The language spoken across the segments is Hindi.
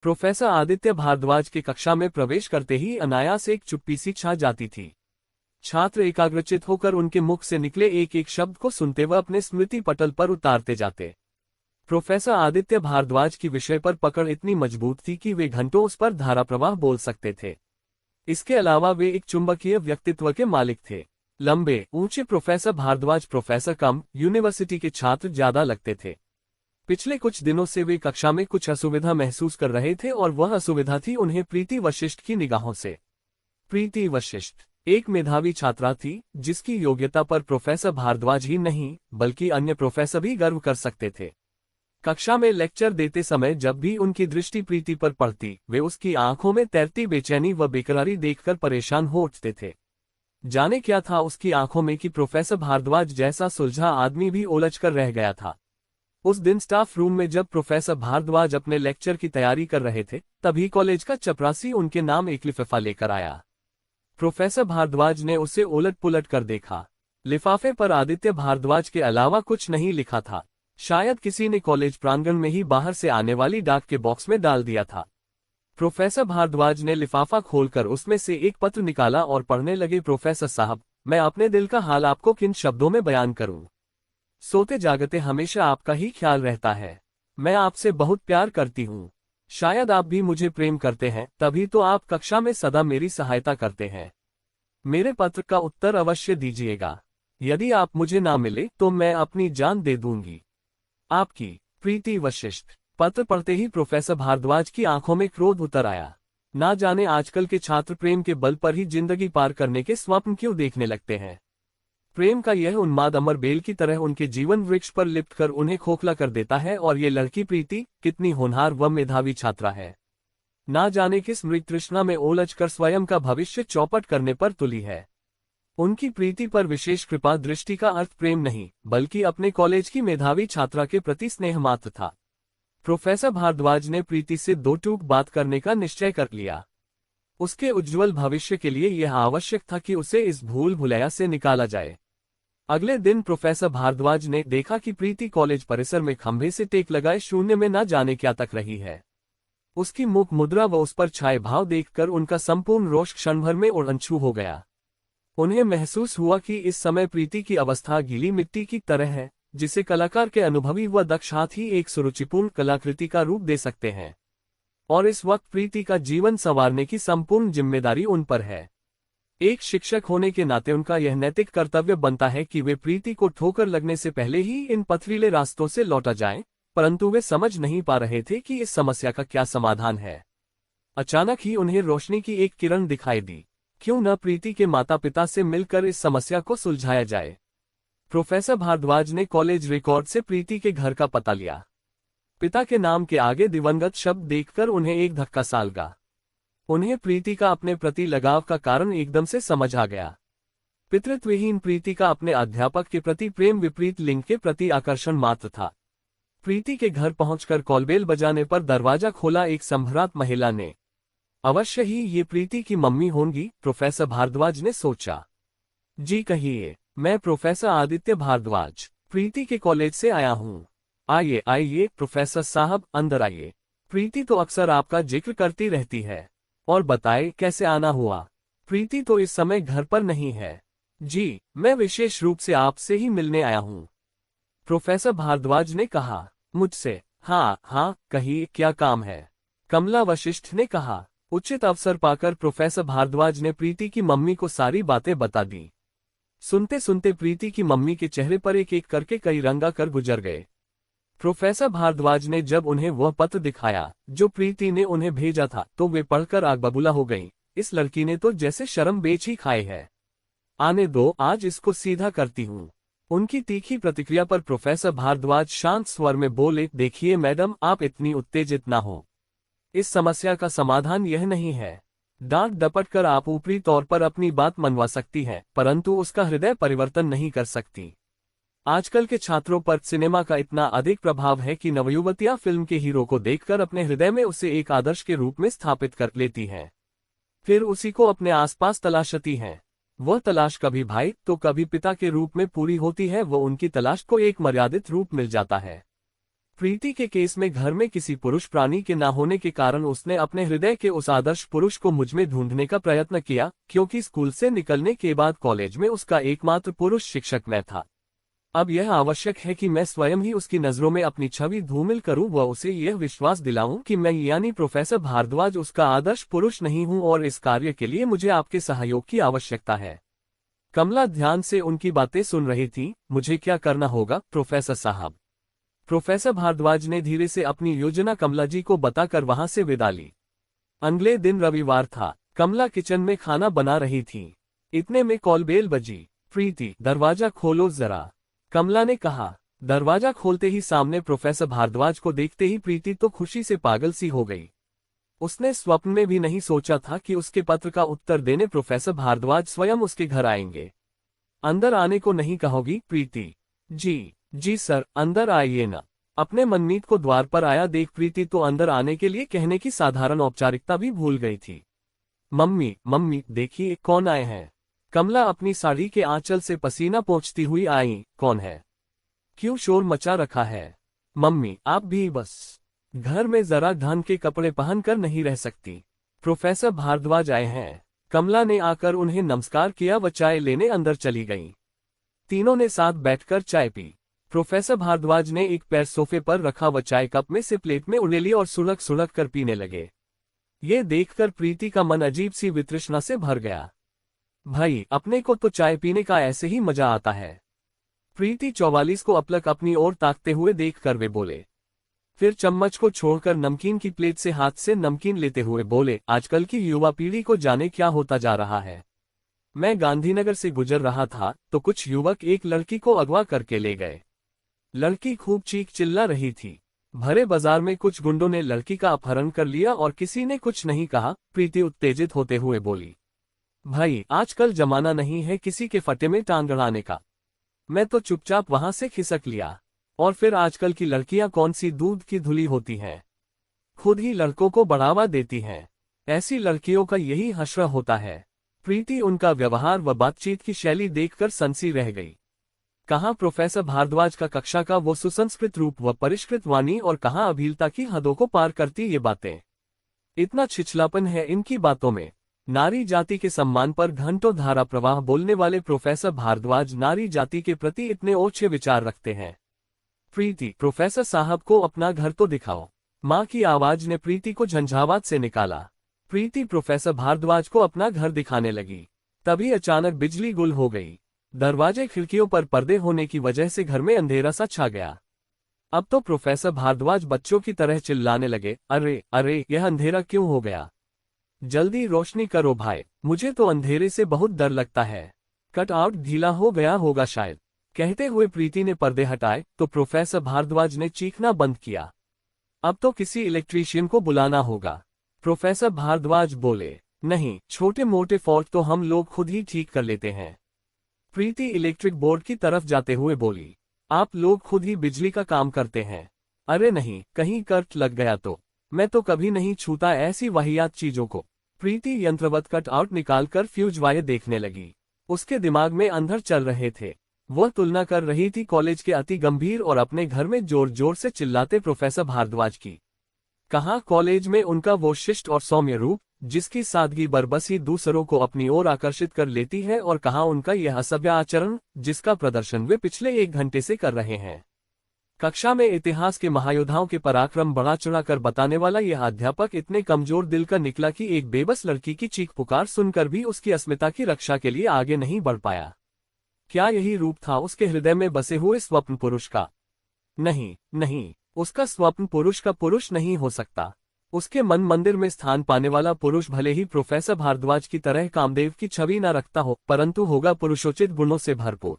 प्रोफेसर आदित्य भारद्वाज के कक्षा में प्रवेश करते ही अनायास एक चुप्पी सी छा जाती थी। छात्र एकाग्रचित होकर उनके मुख से निकले एक एक शब्द को सुनते व अपने स्मृति पटल पर उतारते जाते। प्रोफेसर आदित्य भारद्वाज की विषय पर पकड़ इतनी मजबूत थी कि वे घंटों उस पर धाराप्रवाह बोल सकते थे। इसके अलावा वे एक चुंबकीय व्यक्तित्व के मालिक थे। लंबे ऊंचे प्रोफेसर भारद्वाज प्रोफेसर कम यूनिवर्सिटी के छात्र ज्यादा लगते थे। पिछले कुछ दिनों से वे कक्षा में कुछ असुविधा महसूस कर रहे थे और वह असुविधा थी उन्हें प्रीति वशिष्ठ की निगाहों से। प्रीति वशिष्ठ एक मेधावी छात्रा थी जिसकी योग्यता पर प्रोफेसर भारद्वाज ही नहीं बल्कि अन्य प्रोफेसर भी गर्व कर सकते थे। कक्षा में लेक्चर देते समय जब भी उनकी दृष्टि प्रीति पर पड़ती वे उसकी आंखों में तैरती बेचैनी व बेकरारी देखकर परेशान हो उठते थे। जाने क्या था उसकी आंखों में कि प्रोफेसर भारद्वाज जैसा सुलझा आदमी भी उलझ कर रह गया था। उस दिन स्टाफ रूम में जब प्रोफेसर भारद्वाज अपने लेक्चर की तैयारी कर रहे थे तभी कॉलेज का चपरासी उनके नाम एक लिफाफा लेकर आया। प्रोफेसर भारद्वाज ने उसे उलट पुलट कर देखा। लिफाफे पर आदित्य भारद्वाज के अलावा कुछ नहीं लिखा था। शायद किसी ने कॉलेज प्रांगण में ही बाहर से आने वाली डाक के बॉक्स में डाल दिया था। प्रोफेसर भारद्वाज ने लिफाफा खोलकर उसमें से एक पत्र निकाला और पढ़ने लगे। प्रोफेसर साहब, मैं अपने दिल का हाल आपको किन शब्दों में बयान करूं। सोते जागते हमेशा आपका ही ख्याल रहता है। मैं आपसे बहुत प्यार करती हूँ। शायद आप भी मुझे प्रेम करते हैं, तभी तो आप कक्षा में सदा मेरी सहायता करते हैं। मेरे पत्र का उत्तर अवश्य दीजिएगा। यदि आप मुझे ना मिले तो मैं अपनी जान दे दूंगी। आपकी प्रीति वशिष्ठ। पत्र पढ़ते ही प्रोफेसर भारद्वाज की आंखों में क्रोध उतर आया। ना जाने आजकल के छात्र प्रेम के बल पर ही जिंदगी पार करने के स्वप्न क्यों देखने लगते हैं। प्रेम का यह उन्माद अमर बेल की तरह उनके जीवन वृक्ष पर लिपट कर उन्हें खोखला कर देता है। और ये लड़की प्रीति कितनी होनहार व मेधावी छात्रा है। ना जाने किस मृग तृष्णा में उलझकर स्वयं का भविष्य चौपट करने पर तुली है। उनकी प्रीति पर विशेष कृपा दृष्टि का अर्थ प्रेम नहीं बल्कि अपने कॉलेज की मेधावी छात्रा के प्रति स्नेह मात्र था। प्रोफेसर भारद्वाज ने प्रीति से दो टूक बात करने का निश्चय कर लिया। उसके उज्ज्वल भविष्य के लिए यह आवश्यक था कि उसे इस भूल भुलैया से निकाला जाए। अगले दिन प्रोफेसर भारद्वाज ने देखा कि प्रीति कॉलेज परिसर में खंभे से टेक लगाए शून्य में न जाने क्या तक रही है। उसकी मुख मुद्रा व उस पर छाए भाव देखकर उनका संपूर्ण रोष क्षण भर में उड़नछू हो गया। उन्हें महसूस हुआ कि इस समय प्रीति की अवस्था गीली मिट्टी की तरह है जिसे कलाकार के अनुभवी व दक्ष हाथ ही एक सुरुचिपूर्ण कलाकृति का रूप दे सकते हैं। और इस वक्त प्रीति का जीवन संवारने की संपूर्ण जिम्मेदारी उन पर है। एक शिक्षक होने के नाते उनका यह नैतिक कर्तव्य बनता है कि वे प्रीति को ठोकर लगने से पहले ही इन पथरीले रास्तों से लौटा जाएं, परंतु वे समझ नहीं पा रहे थे कि इस समस्या का क्या समाधान है। अचानक ही उन्हें रोशनी की एक किरण दिखाई दी। क्यों न प्रीति के माता पिता से मिलकर इस समस्या को सुलझाया जाए। प्रोफेसर भारद्वाज ने कॉलेज रिकॉर्ड से प्रीति के घर का पता लिया। पिता के नाम के आगे दिवंगत शब्द देखकर उन्हें एक धक्का सा लगा। उन्हें प्रीति का अपने प्रति लगाव का कारण एकदम से समझ आ गया। पितृत्वहीन प्रीति का अपने अध्यापक के प्रति प्रेम विपरीत लिंग के प्रति आकर्षण मात्र था। प्रीति के घर पहुंचकर कॉलबेल बजाने पर दरवाजा खोला एक संभ्रात महिला ने। अवश्य ही ये प्रीति की मम्मी होंगी, प्रोफेसर भारद्वाज ने सोचा। जी कहिए, मैं प्रोफेसर आदित्य भारद्वाज प्रीति के कॉलेज से आया हूँ। आइए आइए प्रोफेसर साहब, अंदर आइए। प्रीति तो अक्सर आपका जिक्र करती रहती है। और बताए कैसे आना हुआ। प्रीति तो इस समय घर पर नहीं है। जी, मैं विशेष रूप से आपसे ही मिलने आया हूँ, प्रोफेसर भारद्वाज ने कहा। मुझसे? हाँ हाँ, कहिए क्या काम है, कमला वशिष्ठ ने कहा। उचित अवसर पाकर प्रोफेसर भारद्वाज ने प्रीति की मम्मी को सारी बातें बता दी। सुनते सुनते प्रीति की मम्मी के चेहरे पर एक एक करके कई रंगा कर गुजर गए। प्रोफेसर भारद्वाज ने जब उन्हें वह पत्र दिखाया जो प्रीति ने उन्हें भेजा था तो वे पढ़कर आग बबूला हो गईं। इस लड़की ने तो जैसे शर्म बेच ही खाई है। आने दो, आज इसको सीधा करती हूँ। उनकी तीखी प्रतिक्रिया पर प्रोफेसर भारद्वाज शांत स्वर में बोले, देखिए मैडम, आप इतनी उत्तेजित ना हो। इस समस्या का समाधान यह नहीं है। डांट डपट कर आप ऊपरी तौर पर अपनी बात मनवा सकती हैं, परंतु उसका हृदय परिवर्तन नहीं कर सकती। आजकल के छात्रों पर सिनेमा का इतना अधिक प्रभाव है कि नवयुवतियां फिल्म के हीरो को देखकर अपने हृदय में उसे एक आदर्श के रूप में स्थापित कर लेती हैं। फिर उसी को अपने आसपास तलाशती हैं। वह तलाश कभी भाई तो कभी पिता के रूप में पूरी होती है। वो उनकी तलाश को एक मर्यादित रूप मिल जाता है। प्रीति के केस में घर में किसी पुरुष प्राणी के न होने के कारण उसने अपने हृदय के उस आदर्श पुरुष को मुझमें ढूंढने का प्रयत्न किया, क्योंकि स्कूल से निकलने के बाद कॉलेज में उसका एकमात्र पुरुष शिक्षक मैं था। अब यह आवश्यक है कि मैं स्वयं ही उसकी नजरों में अपनी छवि धूमिल करूं व उसे यह विश्वास दिलाऊं कि मैं यानी प्रोफेसर भारद्वाज उसका आदर्श पुरुष नहीं हूं, और इस कार्य के लिए मुझे आपके सहयोग की आवश्यकता है। कमला ध्यान से उनकी बातें सुन रही थी। मुझे क्या करना होगा प्रोफेसर साहब? प्रोफेसर भारद्वाज ने धीरे से अपनी योजना कमला जी को बताकर वहां से विदा ली। अगले दिन रविवार था। कमला किचन में खाना बना रही थी। इतने में कॉल बेल बजी। प्रीति, दरवाजा खोलो जरा, कमला ने कहा। दरवाजा खोलते ही सामने प्रोफेसर भारद्वाज को देखते ही प्रीति तो खुशी से पागल सी हो गई। उसने स्वप्न में भी नहीं सोचा था कि उसके पत्र का उत्तर देने प्रोफेसर भारद्वाज स्वयं उसके घर आएंगे। अंदर आने को नहीं कहोगी प्रीति? जी सर, अंदर आइए ना। अपने मनमीत को द्वार पर आया देख प्रीति तो अंदर आने के लिए कहने की साधारण औपचारिकता भी भूल गई थी। मम्मी देखिए कौन आए हैं। कमला अपनी साड़ी के आंचल से पसीना पोंछती हुई आई। कौन है? क्यों शोर मचा रखा है? मम्मी आप भी बस घर में जरा ढंग के कपड़े पहनकर नहीं रह सकती। प्रोफेसर भारद्वाज आए हैं। कमला ने आकर उन्हें नमस्कार किया व चाय लेने अंदर चली गई। तीनों ने साथ बैठकर चाय पी। प्रोफेसर भारद्वाज ने एक पैर सोफे पर रखा व चाय कप में से प्लेट में उड़ेली और सुलग सुलग कर पीने लगे। ये देखकर प्रीति का मन अजीब सी वितृष्णा से भर गया। भाई, अपने को तो चाय पीने का ऐसे ही मजा आता है। प्रीति 44 को अपलक अपनी ओर ताकते हुए देखकर वे बोले। फिर चम्मच को छोड़कर नमकीन की प्लेट से हाथ से नमकीन लेते हुए बोले, आजकल की युवा पीढ़ी को जाने क्या होता जा रहा है। मैं गांधीनगर से गुजर रहा था तो कुछ युवक एक लड़की को अगवा करके ले गए। लड़की खूब चीख चिल्ला रही थी। भरे बाजार में कुछ गुंडों ने लड़की का अपहरण कर लिया और किसी ने कुछ नहीं कहा। प्रीति उत्तेजित होते हुए बोली, भाई आजकल जमाना नहीं है किसी के फटे में टांग अड़ाने का। मैं तो चुपचाप वहां से खिसक लिया। और फिर आजकल की लड़कियां कौन सी दूध की धुली होती हैं, खुद ही लड़कों को बढ़ावा देती हैं। ऐसी लड़कियों का यही हश्र होता है। प्रीति उनका व्यवहार व बातचीत की शैली देखकर सनसी रह गई। कहाँ प्रोफेसर भारद्वाज का कक्षा का वो सुसंस्कृत रूप व परिष्कृत वाणी, और कहाँ अभीलता की हदों को पार करती ये बातें। इतना छिछलापन है इनकी बातों में। नारी जाति के सम्मान पर घंटों धारा प्रवाह बोलने वाले प्रोफेसर भारद्वाज नारी जाति के प्रति इतने ओछे विचार रखते हैं। प्रीति, प्रोफेसर साहब को अपना घर तो दिखाओ। माँ की आवाज ने प्रीति को झंझावात से निकाला। प्रीति प्रोफेसर भारद्वाज को अपना घर दिखाने लगी। तभी अचानक बिजली गुल हो गई। दरवाजे खिड़कियों पर पर्दे होने की वजह से घर में अंधेरा सा छा गया। अब तो प्रोफेसर भारद्वाज बच्चों की तरह चिल्लाने लगे, अरे यह अंधेरा क्यों हो गया? जल्दी रोशनी करो भाई, मुझे तो अंधेरे से बहुत डर लगता है। कट आउट ढीला हो गया होगा शायद। कहते हुए प्रीति ने पर्दे हटाए तो प्रोफेसर भारद्वाज ने चीखना बंद किया। अब तो किसी इलेक्ट्रीशियन को बुलाना होगा। प्रोफेसर भारद्वाज बोले, नहीं, छोटे मोटे फॉल्ट तो हम लोग खुद ही ठीक कर लेते हैं। प्रीति इलेक्ट्रिक बोर्ड की तरफ जाते हुए बोली, आप लोग खुद ही बिजली का काम करते हैं। अरे नहीं, कहीं करंट लग गया तो? मैं तो कभी नहीं छूता ऐसी वाहियात चीजों को। प्रीति यंत्रवत कट आउट निकालकर फ्यूज वायर देखने लगी। उसके दिमाग में अंधर चल रहे थे। वह तुलना कर रही थी कॉलेज के अति गंभीर और अपने घर में जोर जोर से चिल्लाते प्रोफेसर भारद्वाज की। कहाँ कॉलेज में उनका वो शिष्ट और सौम्य रूप, जिसकी सादगी बरबसी दूसरों को अपनी ओर आकर्षित कर लेती है, और कहाँ उनका यह असभ्य आचरण, जिसका प्रदर्शन वे पिछले 1 घंटे से कर रहे हैं। कक्षा में इतिहास के महायोद्धाओं के पराक्रम बढ़ा चढ़ाकर बताने वाला यह अध्यापक इतने कमजोर दिल का निकला कि एक बेबस लड़की की चीख पुकार सुनकर भी उसकी अस्मिता की रक्षा के लिए आगे नहीं बढ़ पाया। क्या यही रूप था उसके हृदय में बसे हुए स्वप्न पुरुष का? नहीं, उसका स्वप्न पुरुष का पुरुष नहीं हो सकता। उसके मन मंदिर में स्थान पाने वाला पुरुष भले ही प्रोफेसर भारद्वाज की तरह कामदेव की छवि न रखता हो, परंतु होगा पुरुषोचित गुणों से भरपूर,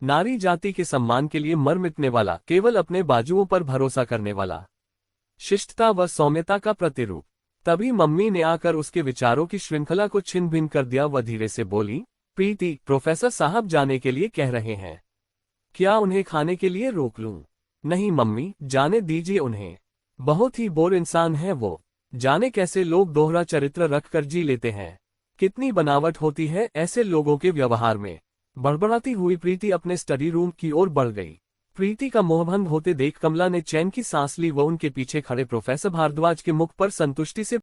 नारी जाति के सम्मान के लिए मर मिटने वाला, केवल अपने बाजुओं पर भरोसा करने वाला, शिष्टता व सौम्यता का प्रतिरूप। तभी मम्मी ने आकर उसके विचारों की श्रृंखला को छिन्न भिन्न कर दिया व धीरे से बोली, प्रीति, प्रोफेसर साहब जाने के लिए कह रहे हैं। क्या उन्हें खाने के लिए रोक लूं? नहीं मम्मी, जाने दीजिए उन्हें। बहुत ही बोर इंसान है वो। जाने कैसे लोग दोहरा चरित्र रखकर जी लेते हैं। कितनी बनावट होती है ऐसे लोगों के व्यवहार में। बड़बड़ाती हुई प्रीति अपने स्टडी रूम की ओर बढ़ गई। प्रीति का मोहभंग होते देख कमला ने चैन की सांस ली व उनके पीछे खड़े प्रोफेसर भारद्वाज के मुख पर संतुष्टि से